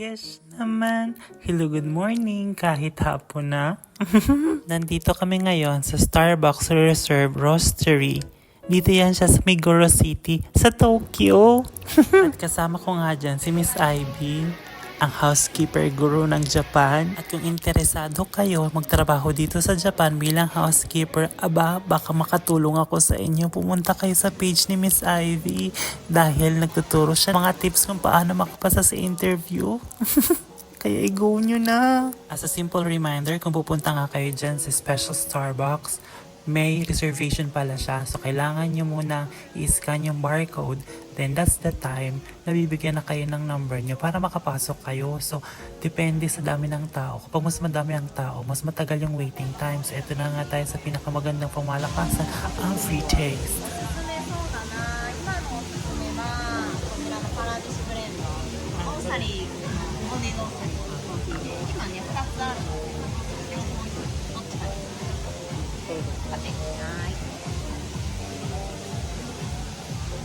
Yes naman. Hello, good morning. Kahit hapon na. Nandito kami ngayon sa Starbucks Reserve Roastery. Dito yan siya sa Meguro City, sa Tokyo. At kasama ko nga dyan si Miss Ivy, ang housekeeper guru ng Japan. At kung interesado kayo magtrabaho dito sa Japan bilang housekeeper, baka makatulong ako sa inyo. Pumunta kayo sa page ni Miss Ivy dahil nagtuturo siya mga tips kung paano makapasa sa interview. Kaya i-go nyo na. As a simple reminder, kung pupunta nga kayo dyan sa Special Starbucks, may reservation pala siya. So, kailangan nyo muna i-scan yung barcode. Then, that's the time na bibigyan na kayo ng number nyo para makapasok kayo. So, depende sa dami ng tao. Kapag mas madami ang tao, mas matagal yung waiting time. So, ito na nga tayo sa pinakamagandang pamalakasan, ang free taste.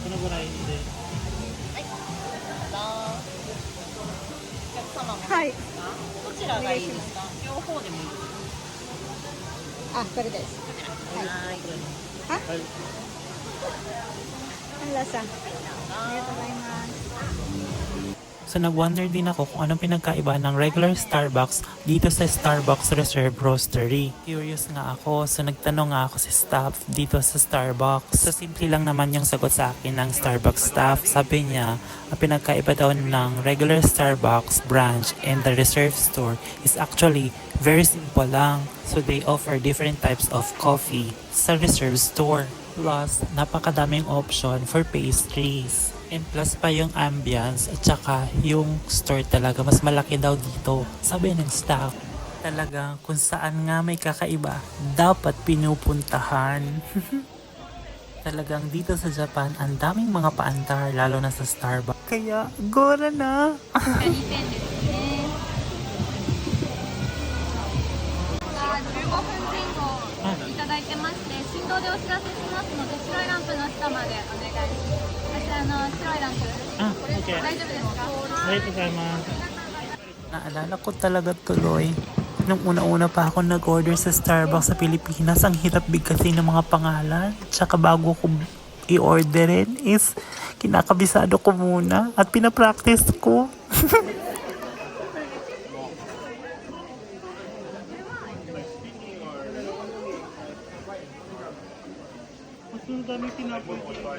このぐらいで。はい、どうぞ。お客様もはい。どちらがいいですか？両方でもいいです。あ、これです。はい。はい。 Ang lasa. ありがとうございます。 So nag-wonder din ako kung anong pinagkaiba ng regular Starbucks dito sa Starbucks Reserve Roastery. Curious nga ako, so nagtanong nga ako sa staff dito sa Starbucks. So simple lang naman yung sagot sa akin ng Starbucks staff. Sabi niya, ang pinagkaiba daw ng regular Starbucks branch and the Reserve store is actually very simple lang. So they offer different types of coffee sa Reserve store. Plus, napakadaming option for pastries. And plus pa yung ambience at saka yung store talaga mas malaki daw dito. Sabi ng staff, talagang kung saan nga may kakaiba, dapat pinupuntahan. Talagang dito sa Japan, ang daming mga paandar, lalo na sa Starbucks. Kaya, gora na! いただいてまして、振動でお知らせしますので、白いランプの下までお願いします。白いランプ、大丈夫ですか？ありがとうございます。 Naalala ko talaga tuloy. Nung una-una pa ako nag-order sa Starbucks sa Pilipinas, ang hirap bigkasin ng mga pangalan. Tsaka bago ko i-orderin is kinakabisado ko muna at pinapractice ko. Ang dami tinapos dito.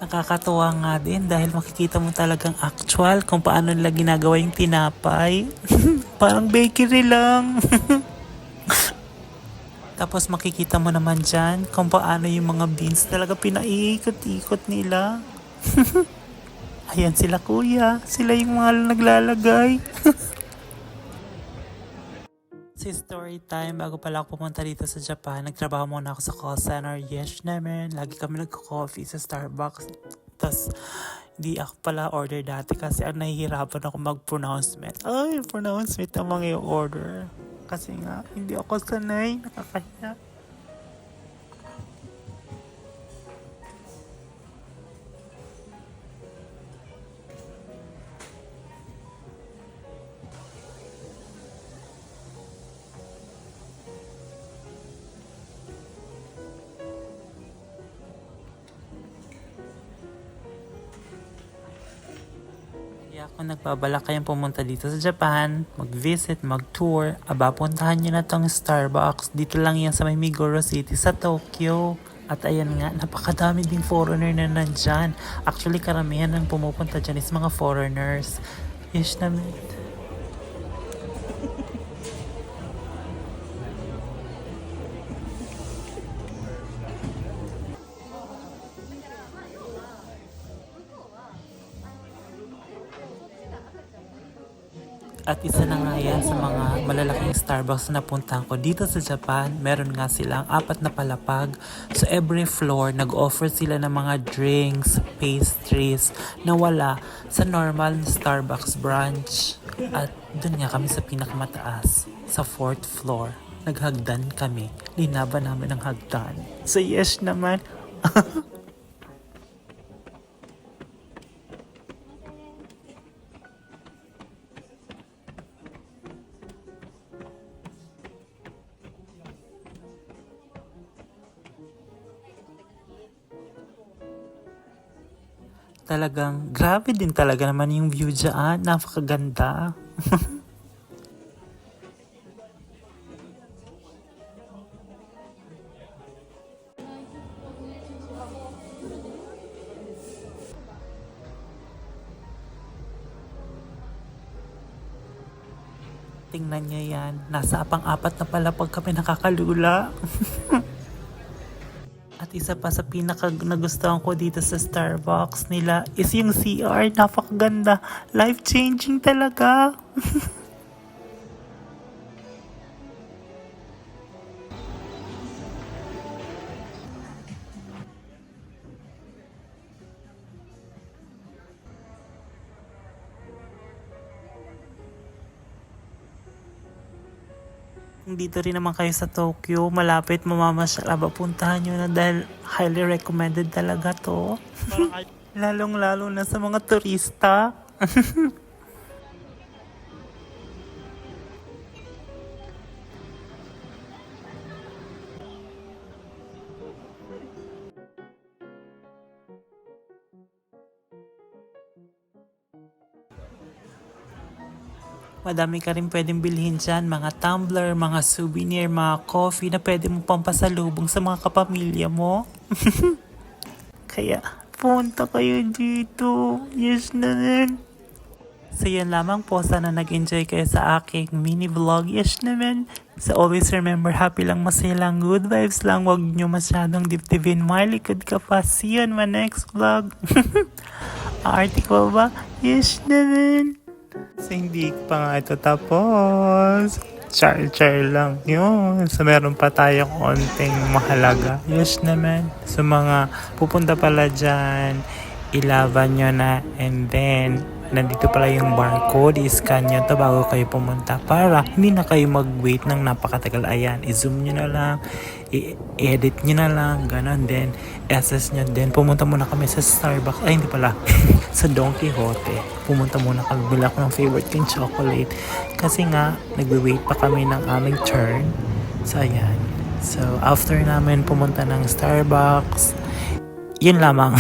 Nakakatuwa nga din dahil makikita mo talagang actual kung paano nila ginagawa yung tinapay. Parang bakery lang. Tapos makikita mo naman dyan kung paano yung mga beans talaga pinaiikot-ikot nila. Ayan sila kuya. Sila yung mga naglalagay. Si story time, bago pala ako pumunta dito sa Japan, nagtrabaho muna ako sa call center. Yes naman, lagi kami nagko-coffee sa Starbucks. Tapos, hindi ako pala order dati kasi nahihirapan ako mag-pronouncement. Ay, pronouncement ang mga order. Kasi nga, hindi ako sanay, nakakaya. Kaya kung nagbabalak kayong pumunta dito sa Japan, mag-visit, mag-tour, puntahan nyo na tong Starbucks. Dito lang yan sa may Meguro City sa Tokyo. At ayan nga, napakadami din foreigner na nandyan. Actually, karamihan ng pumupunta dyan is mga foreigners. Yes naman. At isa na nga yan sa mga malalaking Starbucks na napuntahan ko dito sa Japan. Meron nga silang 4 na palapag. So every floor, nag-offer sila ng mga drinks, pastries na wala sa normal Starbucks branch. At dun nga kami sa pinakamataas, sa 4th floor. Naghagdan kami. Linaban namin ang hagdan. So yes naman. Talagang grabe din talaga naman yung view dyan. Napakaganda. Tingnan niya yan. Nasa pang-apat na palapag kami nakakalula. At isa pa sa pinaka nagustuhan ko dito sa Starbucks nila is yung CR. Napakaganda. Life-changing talaga. Kung dito rin naman kayo sa Tokyo, malapit mamamasyal, puntahan nyo na dahil highly recommended talaga to. Lalong-lalo na sa mga turista. Madami ka rin pwedeng bilhin dyan, mga tumbler, mga souvenir, mga coffee na pwede mo pampasalubong sa mga kapamilya mo. Kaya, punta kayo dito. Yes na rin. So yan lamang po, sana nag-enjoy kayo sa aking mini vlog. Yes naman. So always remember, happy lang, masaya lang, good vibes lang. Huwag nyo masyadong dibdibin. May likod ka pa. See you on my next vlog. Article ba? Yes naman. So hindi pa nga ito tapos. Char lang yun. So meron pa tayong konting mahalaga. Yes naman. So mga pupunta pala dyan, ilaban nyo na, and then nandito pala yung barcode, i-scan nyo to bago kayo pumunta para hindi na kayo mag-wait ng napakatagal. Ayan, i-zoom nyo na lang, i-edit nyo na lang, ganon, then assess nyo, then pumunta muna kami sa Starbucks, ay hindi pala, sa Don Quixote. Pumunta muna kami, bila ko ng favorite kong chocolate kasi nga, nagwe-wait pa kami ng aming turn. So ayan, so after namin pumunta ng Starbucks, yun lamang.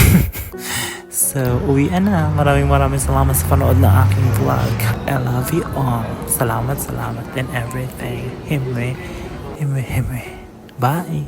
So, uwian na. Maraming salamat sa panood ng aking vlog. I love you all. Salamat and everything. Himwe. Bye.